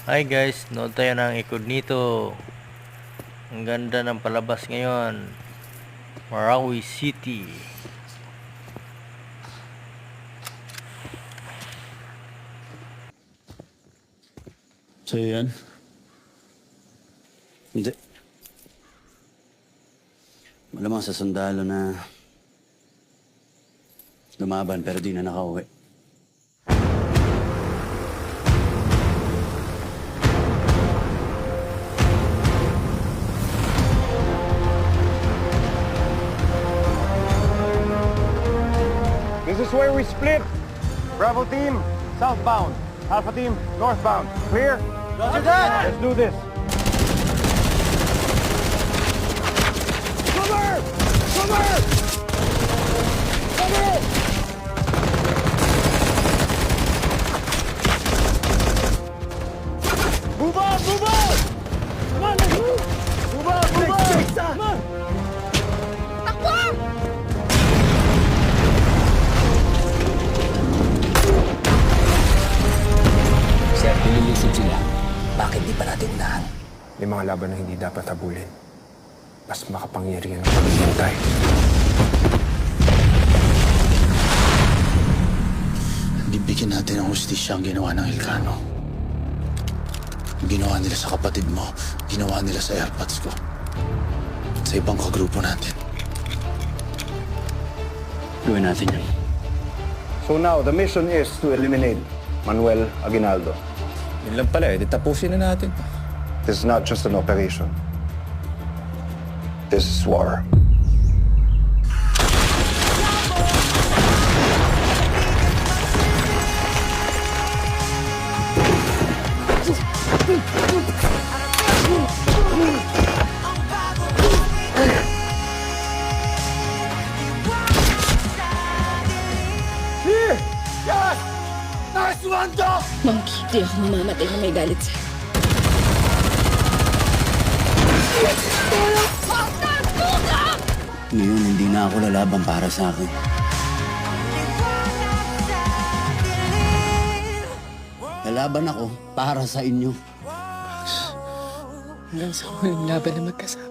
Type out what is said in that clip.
Hi guys, nood tayo ng Incognito. Ang ganda ng palabas ngayon. Marawi City. Sa'yo yan? Hindi. Malamang sa sundalo na lumaban pero di na nakauwi. This is where we split. Bravo team, southbound. Alpha team, northbound. Clear? Roger that! Let's do this. Cover! Cover! Cover! Move on! Move on! Come on, let's move! Move on! Move on! Come on! Sir, nililisip sila. Bakit di pa natin unahan? May mga laban na hindi dapat habulin. Mas makapangyarihan ang paghihintay. Bibigyan natin ng hustisya ang ginawa ng Ilcano. Ginawa nila sa kapatid mo, ginawa nila sa airpods ko. At sa ibang kagrupo natin. Gawin natin yun. So now, the mission is to eliminate Manuel Aguinaldo. Yun lang pala eh, tapusin na natin. This is not just an operation. This is war. Monkey, di ako mamamatay na may galit sa'yo. Ngayon, hindi na ako lalaban para sa akin. Lalaban ako para sa inyo. Hanggang sa huling laban na magkasama.